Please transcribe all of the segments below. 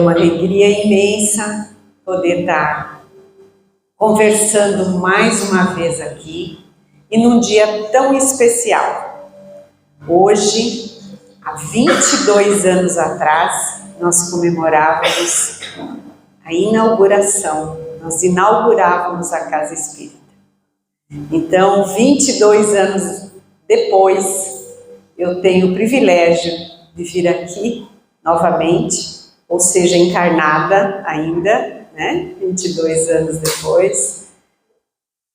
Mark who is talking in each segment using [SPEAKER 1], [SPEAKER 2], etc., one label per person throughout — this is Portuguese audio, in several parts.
[SPEAKER 1] uma alegria imensa poder estar conversando mais uma vez aqui e num dia tão especial. Hoje, há 22 anos atrás, nós comemorávamos a inauguração, nós inaugurávamos a Casa Espírita. Então, 22 anos depois, eu tenho o privilégio de vir aqui novamente, ou seja, encarnada ainda, né? 22 anos depois,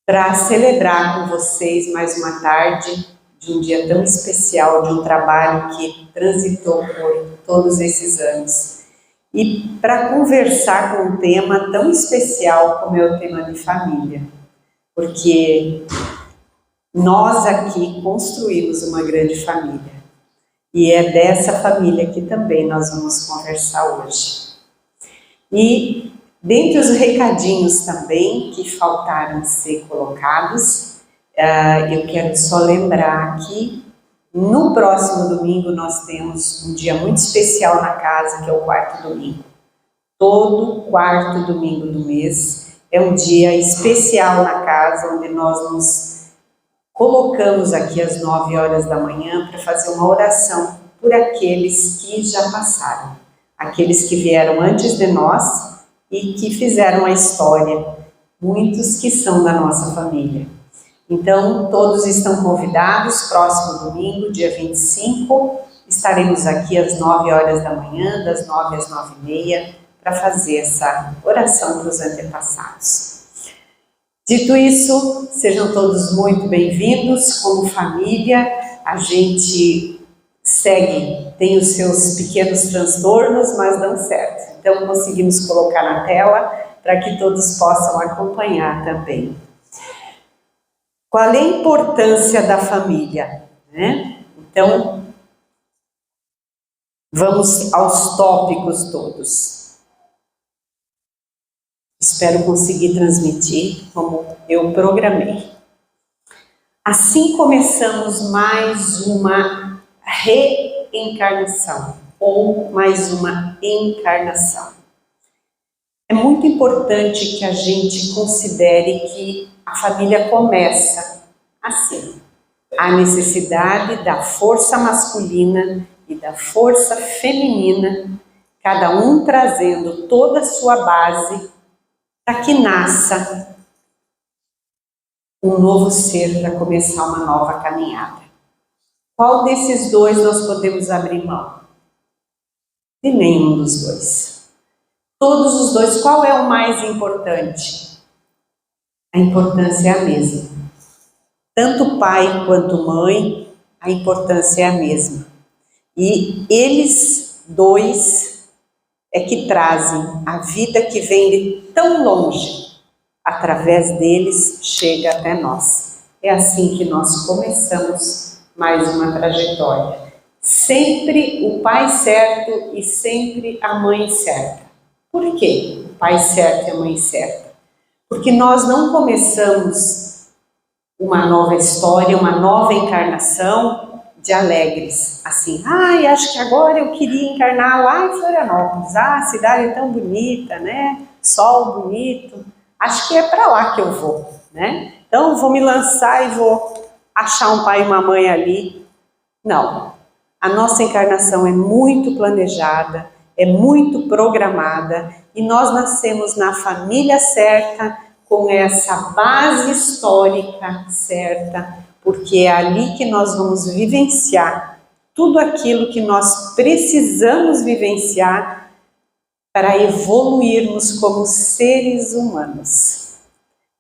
[SPEAKER 1] para celebrar com vocês mais uma tarde de um dia tão especial, de um trabalho que transitou por todos esses anos. E para conversar com um tema tão especial como é o tema de família, porque nós aqui construímos uma grande família. E é dessa família que também nós vamos conversar hoje. E, dentre os recadinhos também que faltaram ser colocados, eu quero só lembrar que no próximo domingo nós temos um dia muito especial na casa, que é o quarto domingo. Todo quarto domingo do mês é um dia especial na casa, onde nós nos colocamos aqui às 9 horas da manhã para fazer uma oração por aqueles que já passaram, aqueles que vieram antes de nós e que fizeram a história, muitos que são da nossa família. Então, todos estão convidados, próximo domingo, dia 25, estaremos aqui às 9 horas da manhã, das 9 às 9h30, para fazer essa oração para os antepassados. Dito isso, sejam todos muito bem-vindos. Como família, a gente segue, tem os seus pequenos transtornos, mas dão certo. Então, conseguimos colocar na tela para que todos possam acompanhar também. Qual é a importância da família, né? Então, vamos aos tópicos todos. Espero conseguir transmitir como eu programei. Assim começamos mais uma reencarnação, ou mais uma encarnação. É muito importante que a gente considere que a família começa assim. A necessidade da força masculina e da força feminina, cada um trazendo toda a sua base para que nasça um novo ser para começar uma nova caminhada. Qual desses dois nós podemos abrir mão? De nenhum dos dois. Todos os dois, qual é o mais importante? A importância é a mesma. Tanto pai quanto mãe, a importância é a mesma. E eles dois é que trazem a vida que vem de tão longe, através deles chega até nós. É assim que nós começamos mais uma trajetória. Sempre o pai certo e sempre a mãe certa. Por quê? O pai certo e a mãe certa. Porque nós não começamos uma nova história, uma nova encarnação de alegres, assim, acho que agora eu queria encarnar lá em Florianópolis, a cidade é tão bonita, né, sol bonito, acho que é para lá que eu vou, né, então vou me lançar e vou achar um pai e uma mãe ali. Não, a nossa encarnação é muito planejada, é muito programada, e nós nascemos na família certa, com essa base histórica certa, porque é ali que nós vamos vivenciar tudo aquilo que nós precisamos vivenciar para evoluirmos como seres humanos.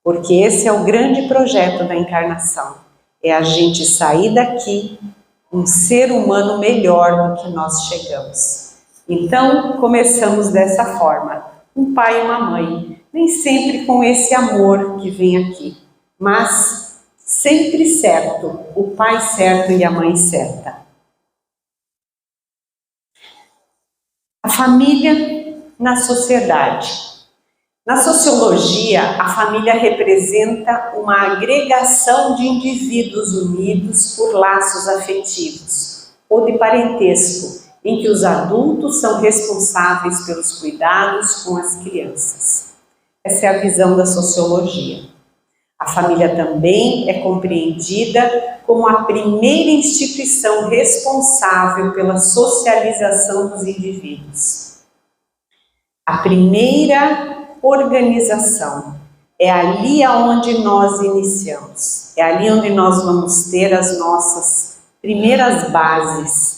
[SPEAKER 1] Porque esse é o grande projeto da encarnação, é a gente sair daqui um ser humano melhor do que nós chegamos. Então, começamos dessa forma, um pai e uma mãe, nem sempre com esse amor que vem aqui, mas sempre certo, o pai certo e a mãe certa. A família na sociedade. Na sociologia, a família representa uma agregação de indivíduos unidos por laços afetivos ou de parentesco em que os adultos são responsáveis pelos cuidados com as crianças. Essa é a visão da sociologia. A família também é compreendida como a primeira instituição responsável pela socialização dos indivíduos. A primeira organização. É ali onde nós iniciamos. É ali onde nós vamos ter as nossas primeiras bases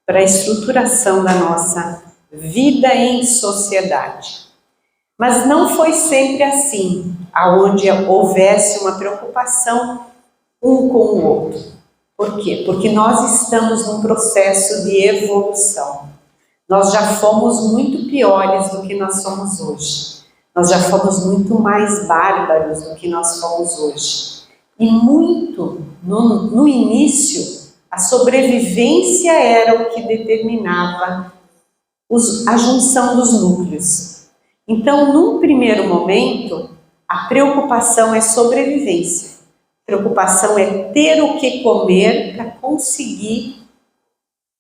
[SPEAKER 1] para a estruturação da nossa vida em sociedade. Mas não foi sempre assim, aonde houvesse uma preocupação um com o outro. Por quê? Porque nós estamos num processo de evolução. Nós já fomos muito piores do que nós somos hoje. Nós já fomos muito mais bárbaros do que nós fomos hoje. E muito, no início, a sobrevivência era o que determinava a junção dos núcleos. Então, num primeiro momento, a preocupação é sobrevivência. A preocupação é ter o que comer para conseguir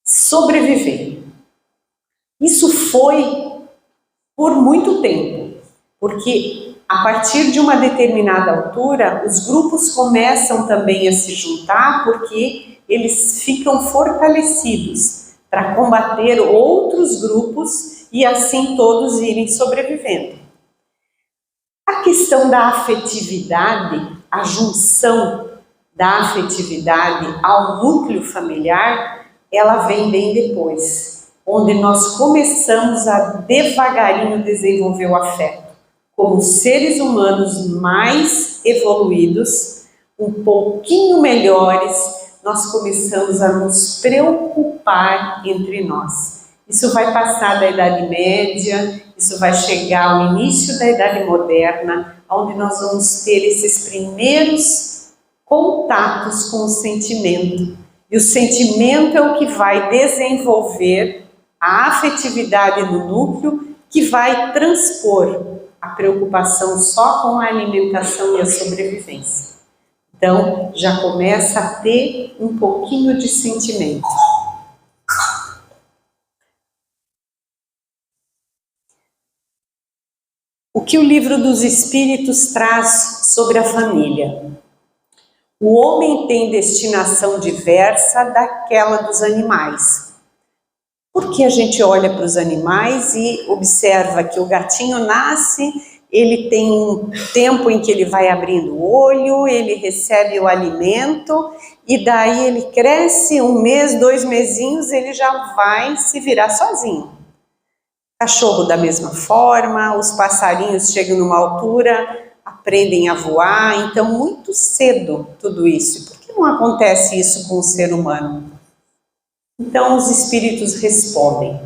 [SPEAKER 1] sobreviver. Isso foi por muito tempo, porque a partir de uma determinada altura, os grupos começam também a se juntar, porque eles ficam fortalecidos para combater outros grupos e assim todos irem sobrevivendo. A questão da afetividade, a junção da afetividade ao núcleo familiar, ela vem bem depois, onde nós começamos a devagarinho desenvolver o afeto. Como seres humanos mais evoluídos, um pouquinho melhores, nós começamos a nos preocupar entre nós. Isso vai passar da Idade Média, isso vai chegar ao início da Idade Moderna, onde nós vamos ter esses primeiros contatos com o sentimento. E o sentimento é o que vai desenvolver a afetividade no núcleo, que vai transpor a preocupação só com a alimentação e a sobrevivência. Então, já começa a ter um pouquinho de sentimento. O que o Livro dos Espíritos traz sobre a família? O homem tem destinação diversa daquela dos animais. Porque a gente olha para os animais e observa que o gatinho nasce, ele tem um tempo em que ele vai abrindo o olho, ele recebe o alimento e daí ele cresce 1 mês, 2 mesinhos, ele já vai se virar sozinho. Cachorro da mesma forma, os passarinhos chegam numa altura, aprendem a voar, então muito cedo tudo isso. Por que não acontece isso com o ser humano? Então os espíritos respondem: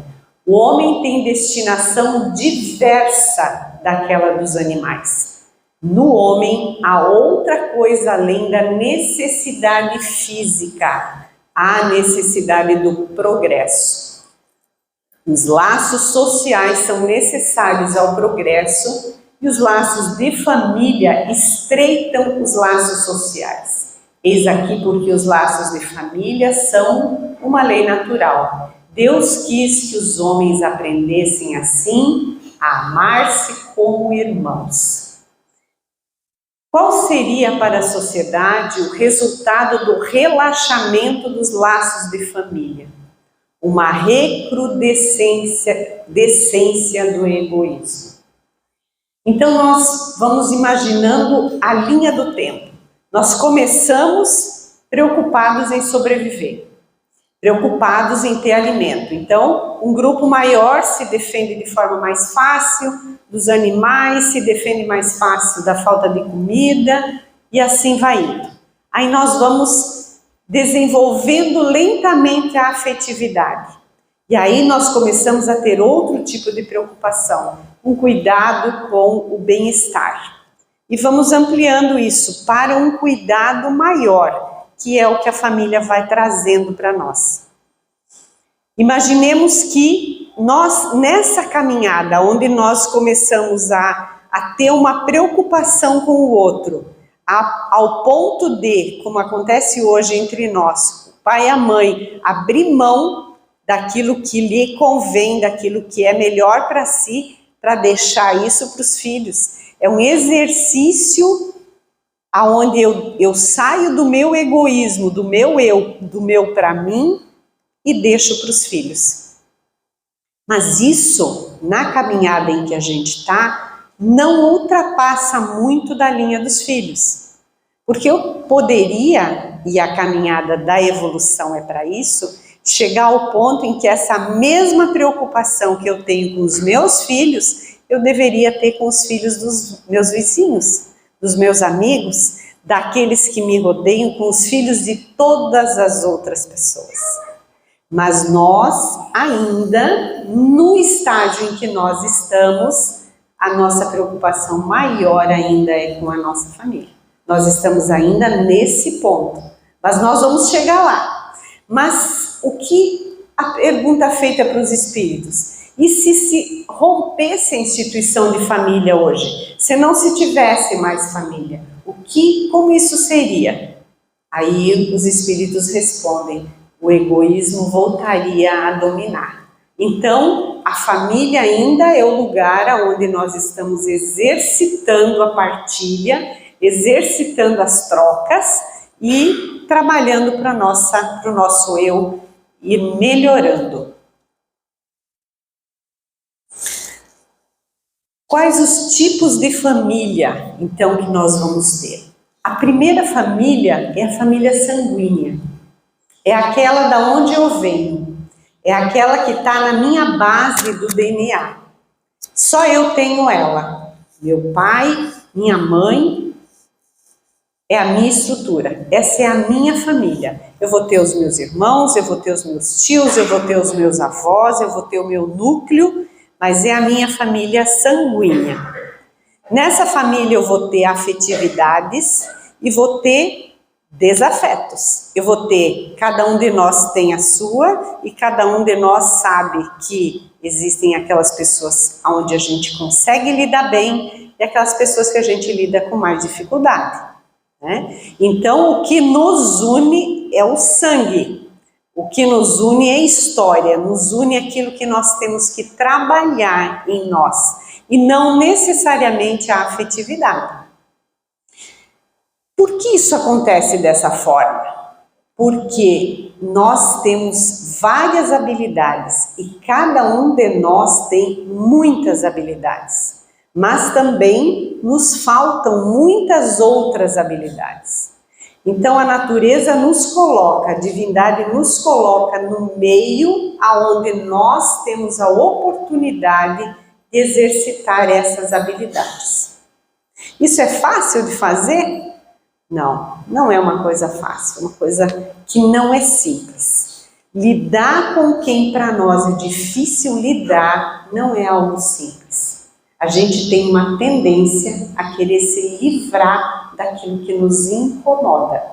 [SPEAKER 1] o homem tem destinação diversa daquela dos animais. No homem há outra coisa além da necessidade física, a necessidade do progresso. Os laços sociais são necessários ao progresso e os laços de família estreitam os laços sociais. Eis aqui porque os laços de família são uma lei natural. Deus quis que os homens aprendessem assim a amar-se como irmãos. Qual seria para a sociedade o resultado do relaxamento dos laços de família? Uma recrudescência do egoísmo. Então nós vamos imaginando a linha do tempo. Nós começamos preocupados em sobreviver, preocupados em ter alimento. Então, um grupo maior se defende de forma mais fácil dos animais, se defende mais fácil da falta de comida e assim vai indo. Aí nós vamos desenvolvendo lentamente a afetividade. E aí nós começamos a ter outro tipo de preocupação, um cuidado com o bem-estar. E vamos ampliando isso para um cuidado maior, que é o que a família vai trazendo para nós. Imaginemos que nós, nessa caminhada, onde nós começamos a ter uma preocupação com o outro, ao ponto de, como acontece hoje entre nós, o pai e a mãe, abrir mão daquilo que lhe convém, daquilo que é melhor para si, para deixar isso para os filhos. É um exercício aonde eu saio do meu egoísmo, do meu eu, do meu para mim e deixo para os filhos. Mas isso, na caminhada em que a gente está, não ultrapassa muito da linha dos filhos. Porque eu poderia, e a caminhada da evolução é para isso, chegar ao ponto em que essa mesma preocupação que eu tenho com os meus filhos, eu deveria ter com os filhos dos meus vizinhos, dos meus amigos, daqueles que me rodeiam, com os filhos de todas as outras pessoas. Mas nós ainda, no estágio em que nós estamos, a nossa preocupação maior ainda é com a nossa família. Nós estamos ainda nesse ponto, mas nós vamos chegar lá. Mas o que a pergunta feita para os espíritos? E se rompesse a instituição de família hoje? Se não se tivesse mais família, como isso seria? Aí os espíritos respondem: o egoísmo voltaria a dominar. Então, a família ainda é o lugar onde nós estamos exercitando a partilha, exercitando as trocas e trabalhando para o nosso eu ir melhorando. Quais os tipos de família, então, que nós vamos ter? A primeira família é a família sanguínea. É aquela da onde eu venho. É aquela que está na minha base do DNA. Só eu tenho ela. Meu pai, minha mãe, é a minha estrutura. Essa é a minha família. Eu vou ter os meus irmãos, eu vou ter os meus tios, eu vou ter os meus avós, eu vou ter o meu núcleo, mas é a minha família sanguínea. Nessa família eu vou ter afetividades e vou ter desafetos. Eu vou ter, cada um de nós tem a sua e cada um de nós sabe que existem aquelas pessoas onde a gente consegue lidar bem e aquelas pessoas que a gente lida com mais dificuldade, né? Então o que nos une é o sangue. O que nos une é a história, nos une aquilo que nós temos que trabalhar em nós, e não necessariamente a afetividade. Por que isso acontece dessa forma? Porque nós temos várias habilidades, e cada um de nós tem muitas habilidades, mas também nos faltam muitas outras habilidades. Então a natureza nos coloca, a divindade nos coloca no meio aonde nós temos a oportunidade de exercitar essas habilidades. Isso é fácil de fazer? Não, não é uma coisa fácil, é uma coisa que não é simples. Lidar com quem para nós é difícil lidar não é algo simples. A gente tem uma tendência a querer se livrar daquilo que nos incomoda.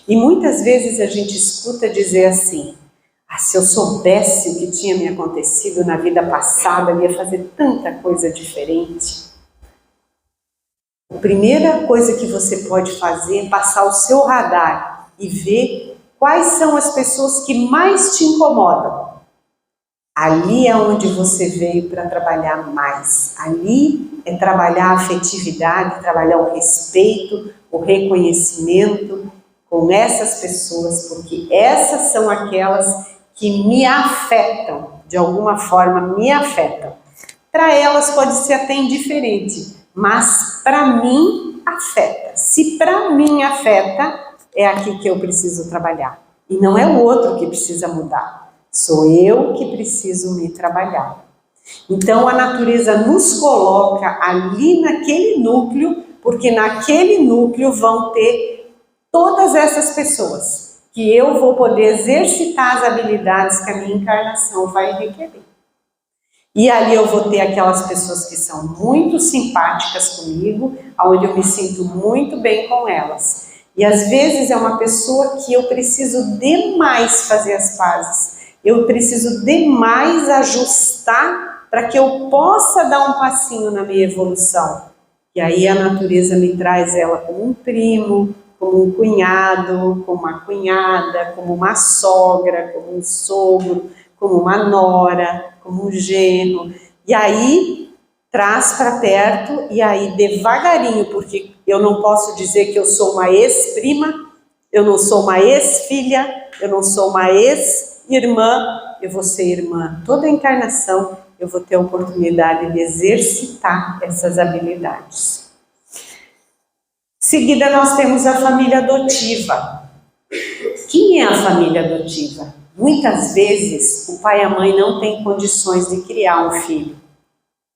[SPEAKER 1] E muitas vezes a gente escuta dizer assim: se eu soubesse o que tinha me acontecido na vida passada, eu ia fazer tanta coisa diferente. A primeira coisa que você pode fazer é passar o seu radar e ver quais são as pessoas que mais te incomodam. Ali é onde você veio para trabalhar mais. Ali é trabalhar a afetividade, trabalhar o respeito, o reconhecimento com essas pessoas, porque essas são aquelas que me afetam, de alguma forma me afetam. Para elas pode ser até indiferente, mas para mim afeta. Se para mim afeta, é aqui que eu preciso trabalhar. E não é o outro que precisa mudar. Sou eu que preciso me trabalhar. Então a natureza nos coloca ali naquele núcleo, porque naquele núcleo vão ter todas essas pessoas que eu vou poder exercitar as habilidades que a minha encarnação vai requerer. E ali eu vou ter aquelas pessoas que são muito simpáticas comigo, onde eu me sinto muito bem com elas. E às vezes é uma pessoa que eu preciso demais fazer as pazes. Eu preciso demais ajustar para que eu possa dar um passinho na minha evolução. E aí a natureza me traz ela como um primo, como um cunhado, como uma cunhada, como uma sogra, como um sogro, como uma nora, como um genro. E aí traz para perto e aí devagarinho, porque eu não posso dizer que eu sou uma ex-prima, eu não sou uma ex-filha, eu não sou uma ex-irmã, eu vou ser irmã. Toda encarnação eu vou ter a oportunidade de exercitar essas habilidades. Em seguida, nós temos a família adotiva. Quem é a família adotiva? Muitas vezes, o pai e a mãe não têm condições de criar um filho,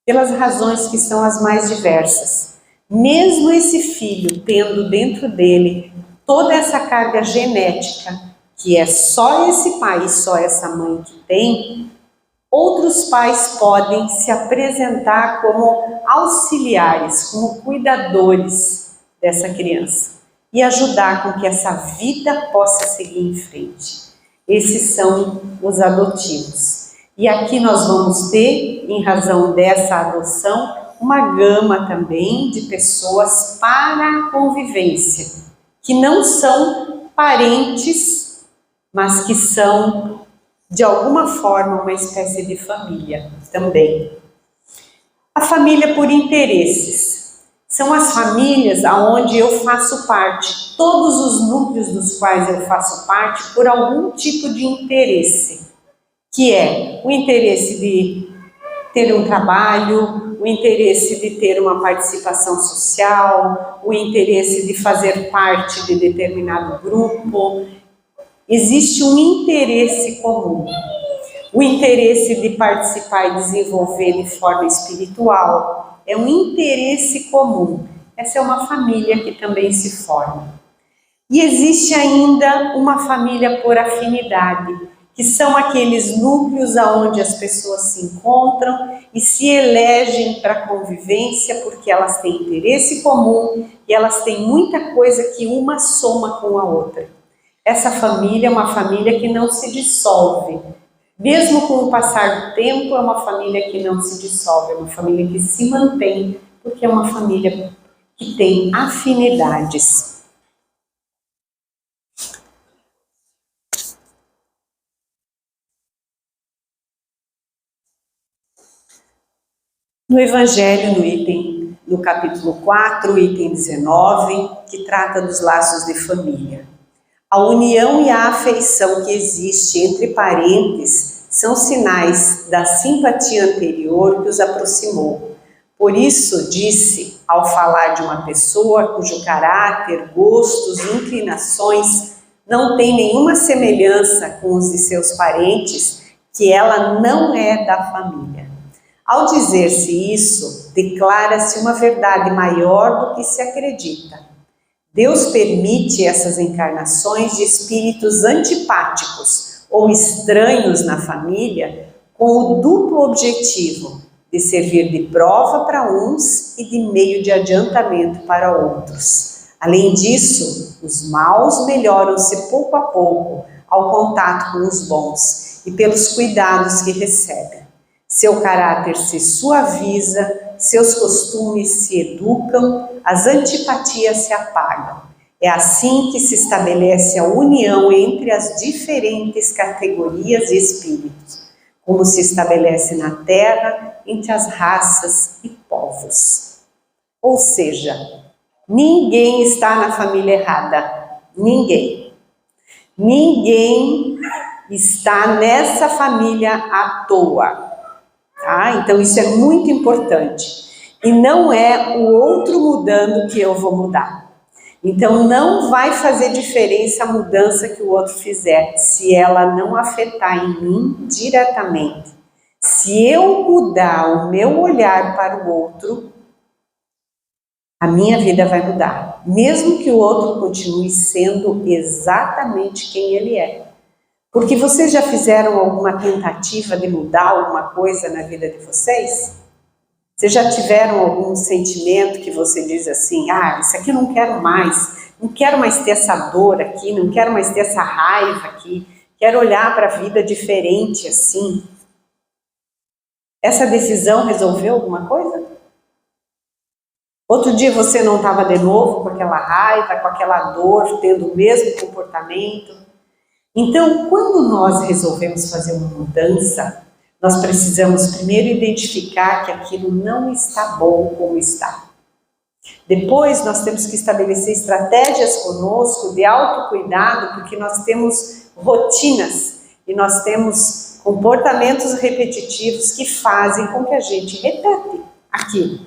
[SPEAKER 1] pelas razões que são as mais diversas. Mesmo esse filho tendo dentro dele toda essa carga genética, que é só esse pai e só essa mãe que tem, outros pais podem se apresentar como auxiliares, como cuidadores dessa criança e ajudar com que essa vida possa seguir em frente. Esses são os adotivos. E aqui nós vamos ter, em razão dessa adoção, uma gama também de pessoas para a convivência, que não são parentes, mas que são, de alguma forma, uma espécie de família também. A família por interesses. São as famílias aonde eu faço parte, todos os núcleos dos quais eu faço parte por algum tipo de interesse, que é o interesse de ter um trabalho, o interesse de ter uma participação social, o interesse de fazer parte de determinado grupo. Existe um interesse comum, o interesse de participar e desenvolver de forma espiritual. É um interesse comum. Essa é uma família que também se forma. E existe ainda uma família por afinidade, que são aqueles núcleos onde as pessoas se encontram e se elegem para a convivência porque elas têm interesse comum e elas têm muita coisa que uma soma com a outra. Essa família é uma família que não se dissolve. Mesmo com o passar do tempo, é uma família que não se dissolve, é uma família que se mantém, porque é uma família que tem afinidades. No Evangelho, no capítulo 4, item 19, que trata dos laços de família. A união e a afeição que existe entre parentes são sinais da simpatia anterior que os aproximou. Por isso, disse, ao falar de uma pessoa cujo caráter, gostos e inclinações não têm nenhuma semelhança com os de seus parentes, que ela não é da família. Ao dizer-se isso, declara-se uma verdade maior do que se acredita. Deus permite essas encarnações de espíritos antipáticos ou estranhos na família com o duplo objetivo de servir de prova para uns e de meio de adiantamento para outros. Além disso, os maus melhoram-se pouco a pouco ao contato com os bons e pelos cuidados que recebem. Seu caráter se suaviza, seus costumes se educam, as antipatias se apagam. É assim que se estabelece a união entre as diferentes categorias de espíritos, como se estabelece na Terra entre as raças e povos. Ou seja, ninguém está na família errada. Ninguém. Ninguém está nessa família à toa. Tá? Então isso é muito importante. E não é o outro mudando que eu vou mudar. Então não vai fazer diferença a mudança que o outro fizer, se ela não afetar em mim diretamente. Se eu mudar o meu olhar para o outro, a minha vida vai mudar. Mesmo que o outro continue sendo exatamente quem ele é. Porque vocês já fizeram alguma tentativa de mudar alguma coisa na vida de vocês? Vocês já tiveram algum sentimento que você diz assim, isso aqui eu não quero mais ter essa dor aqui, não quero mais ter essa raiva aqui, quero olhar para a vida diferente assim. Essa decisão resolveu alguma coisa? Outro dia você não estava de novo com aquela raiva, com aquela dor, tendo o mesmo comportamento. Então, quando nós resolvemos fazer uma mudança, nós precisamos primeiro identificar que aquilo não está bom como está. Depois, nós temos que estabelecer estratégias conosco de autocuidado, porque nós temos rotinas e nós temos comportamentos repetitivos que fazem com que a gente repete aquilo.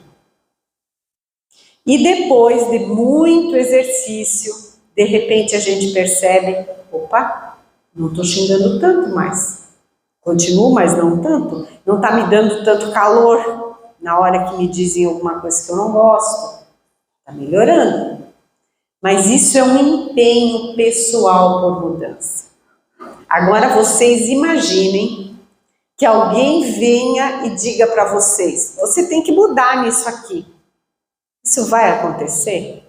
[SPEAKER 1] E depois de muito exercício, de repente a gente percebe, opa, não estou xingando tanto mais. Continuo, mas não tanto. Não está me dando tanto calor na hora que me dizem alguma coisa que eu não gosto. Está melhorando. Mas isso é um empenho pessoal por mudança. Agora vocês imaginem que alguém venha e diga para vocês, você tem que mudar nisso aqui. Isso vai acontecer?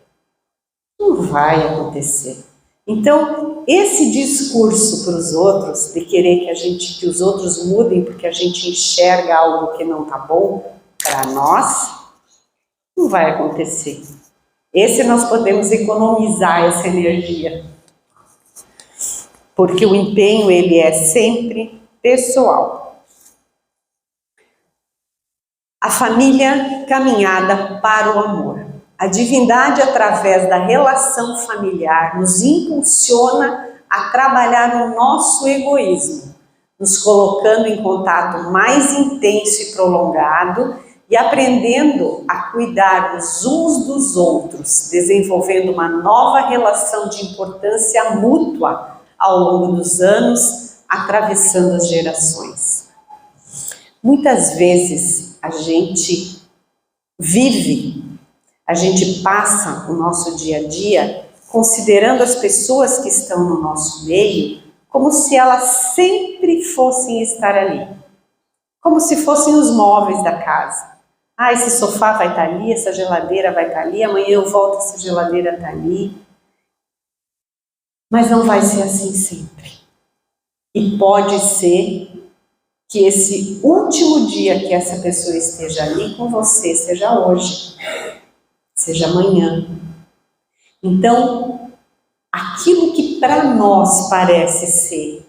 [SPEAKER 1] Não vai acontecer. Então, esse discurso para os outros, de querer que os outros mudem porque a gente enxerga algo que não está bom para nós, não vai acontecer. Esse nós podemos economizar essa energia. Porque o empenho, ele é sempre pessoal. A família caminhada para o amor. A divindade, através da relação familiar, nos impulsiona a trabalhar o nosso egoísmo, nos colocando em contato mais intenso e prolongado e aprendendo a cuidar uns dos outros, desenvolvendo uma nova relação de importância mútua ao longo dos anos, atravessando as gerações. Muitas vezes a gente passa o nosso dia a dia considerando as pessoas que estão no nosso meio como se elas sempre fossem estar ali. Como se fossem os móveis da casa. Ah, esse sofá vai estar ali, essa geladeira vai estar ali, amanhã eu volto, essa geladeira está ali. Mas não vai ser assim sempre. E pode ser que esse último dia que essa pessoa esteja ali com você seja hoje, seja amanhã. Então, aquilo que para nós parece ser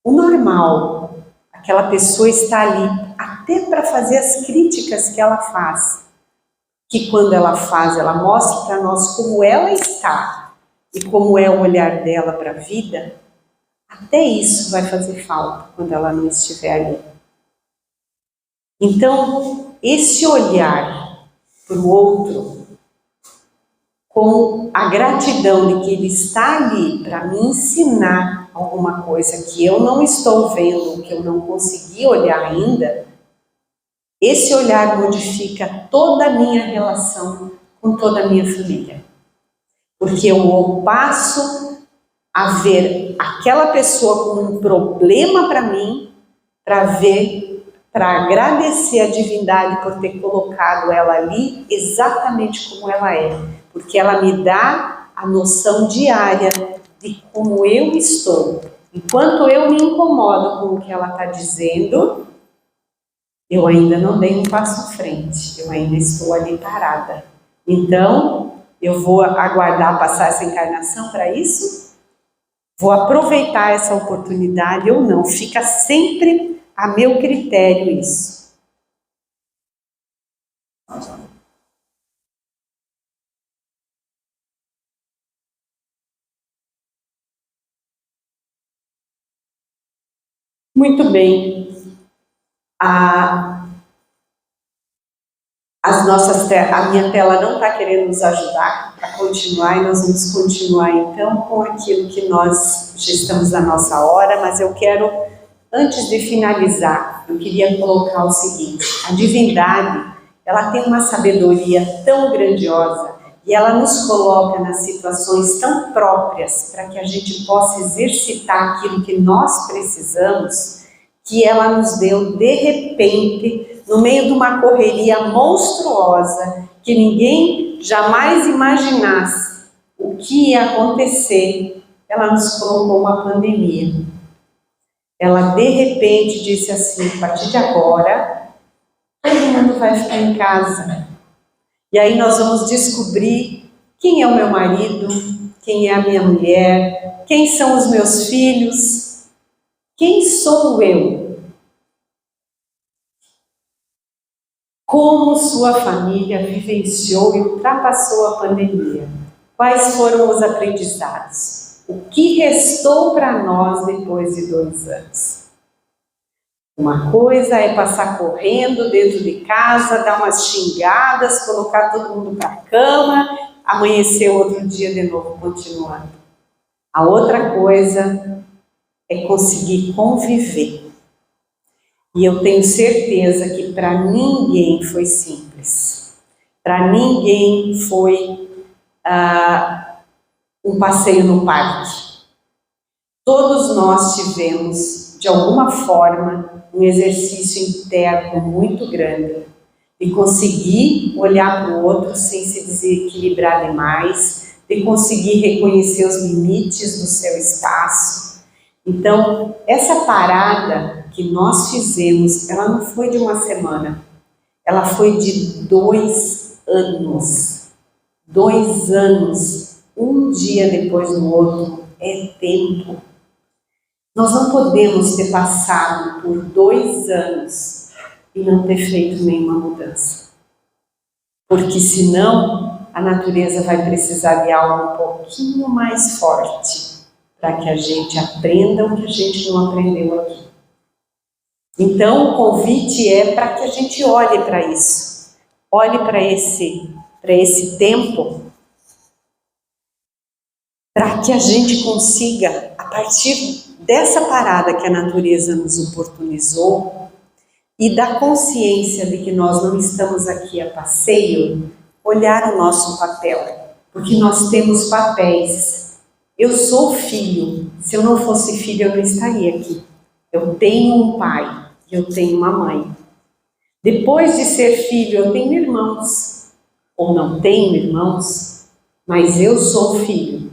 [SPEAKER 1] o normal, aquela pessoa está ali até para fazer as críticas que ela faz, que quando ela faz, ela mostra para nós como ela está e como é o olhar dela para a vida. Até isso vai fazer falta quando ela não estiver ali. Então, esse olhar para o outro, com a gratidão de que ele está ali para me ensinar alguma coisa que eu não estou vendo, que eu não consegui olhar ainda, esse olhar modifica toda a minha relação com toda a minha família. Porque eu passo a ver aquela pessoa como um problema para mim, para agradecer a divindade por ter colocado ela ali exatamente como ela é. Porque ela me dá a noção diária de como eu estou. Enquanto eu me incomodo com o que ela está dizendo, eu ainda não dei um passo à frente, eu ainda estou ali parada. Então, eu vou aguardar passar essa encarnação para isso? Vou aproveitar essa oportunidade ou não? Fica sempre a meu critério isso. Muito bem. A minha tela não está querendo nos ajudar a continuar e nós vamos continuar então com aquilo que nós já estamos na nossa hora, mas eu quero, antes de finalizar, eu queria colocar o seguinte: a divindade, ela tem uma sabedoria tão grandiosa e ela nos coloca nas situações tão próprias para que a gente possa exercitar aquilo que nós precisamos, que ela nos deu de repente, no meio de uma correria monstruosa, que ninguém jamais imaginasse o que ia acontecer, ela nos colocou uma pandemia. Ela de repente disse assim: a partir de agora, todo mundo vai ficar em casa. E aí nós vamos descobrir quem é o meu marido, quem é a minha mulher, quem são os meus filhos, quem sou eu. Como sua família vivenciou e ultrapassou a pandemia? Quais foram os aprendizados? O que restou para nós depois de 2 anos? Uma coisa é passar correndo dentro de casa, dar umas xingadas, colocar todo mundo para a cama, amanhecer outro dia de novo continuando. A outra coisa é conseguir conviver. E eu tenho certeza que para ninguém foi simples. Para ninguém foi um passeio no parque. Todos nós tivemos, de alguma forma, um exercício interno muito grande de conseguir olhar para o outro sem se desequilibrar demais, de conseguir reconhecer os limites do seu espaço. Então, essa parada que nós fizemos, ela não foi de uma semana, ela foi de 2 anos. 2 anos, um dia depois do outro, é tempo. Nós não podemos ter passado por 2 anos e não ter feito nenhuma mudança. Porque senão, a natureza vai precisar de algo um pouquinho mais forte para que a gente aprenda o que a gente não aprendeu aqui. Então, o convite é para que a gente olhe para isso. Olhe para esse tempo, para que a gente consiga, a partir dessa parada que a natureza nos oportunizou e da consciência de que nós não estamos aqui a passeio, olhar o nosso papel, porque nós temos papéis. Eu sou filho, se eu não fosse filho eu não estaria aqui. Eu tenho um pai, eu tenho uma mãe. Depois de ser filho eu tenho irmãos, ou não tenho irmãos, mas eu sou filho.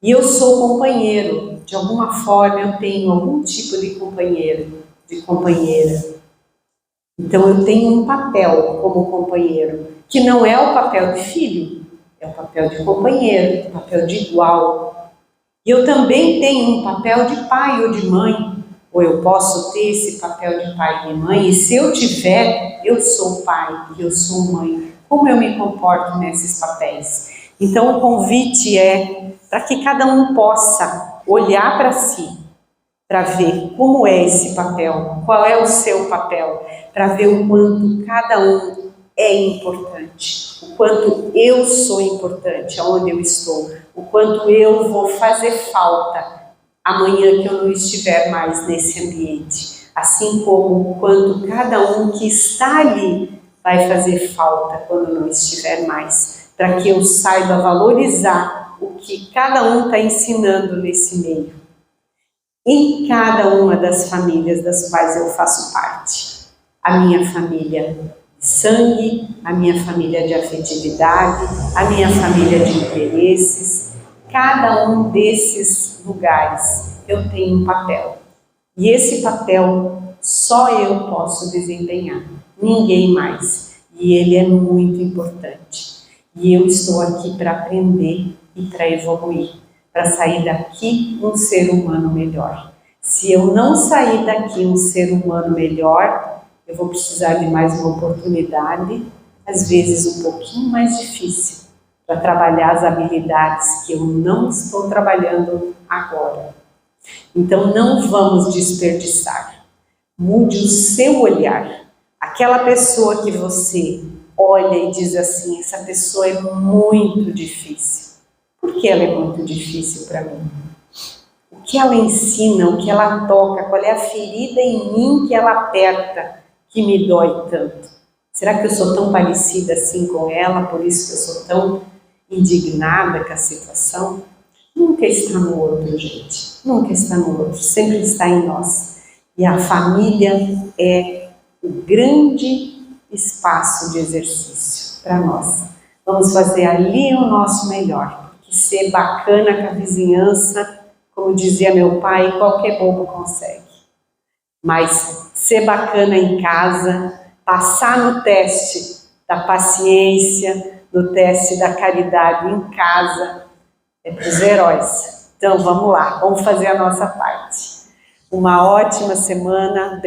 [SPEAKER 1] E eu sou companheiro, de alguma forma eu tenho algum tipo de companheiro, de companheira. Então eu tenho um papel como companheiro, que não é o papel de filho, é o papel de companheiro, o papel de igual. E eu também tenho um papel de pai ou de mãe, ou eu posso ter esse papel de pai e de mãe, e se eu tiver, eu sou pai e eu sou mãe. Como eu me comporto nesses papéis? Então o convite é para que cada um possa olhar para si, para ver como é esse papel, qual é o seu papel, para ver o quanto cada um é importante, o quanto eu sou importante aonde eu estou, o quanto eu vou fazer falta amanhã que eu não estiver mais nesse ambiente, assim como o quanto cada um que está ali vai fazer falta quando não estiver mais, para que eu saiba valorizar o que cada um está ensinando nesse meio. Em cada uma das famílias das quais eu faço parte. A minha família de sangue, a minha família de afetividade, a minha família de interesses. Cada um desses lugares eu tenho um papel. E esse papel só eu posso desempenhar, ninguém mais. E ele é muito importante. E eu estou aqui para aprender e para evoluir, para sair daqui um ser humano melhor. Se eu não sair daqui um ser humano melhor, eu vou precisar de mais uma oportunidade, às vezes um pouquinho mais difícil, para trabalhar as habilidades que eu não estou trabalhando agora. Então não vamos desperdiçar. Mude o seu olhar. Aquela pessoa que você olha e diz assim, essa pessoa é muito difícil. Por que ela é muito difícil para mim? O que ela ensina, o que ela toca, qual é a ferida em mim que ela aperta, que me dói tanto? Será que eu sou tão parecida assim com ela, por isso que eu sou tão indignada com a situação? Nunca está no outro, gente. Nunca está no outro, sempre está em nós. E a família é o grande espaço de exercício para nós. Vamos fazer ali o nosso melhor. Porque ser bacana com a vizinhança, como dizia meu pai, qualquer bobo consegue. Mas ser bacana em casa, passar no teste da paciência, do teste da caridade em casa, é para os heróis. Então vamos lá, vamos fazer a nossa parte. Uma ótima semana.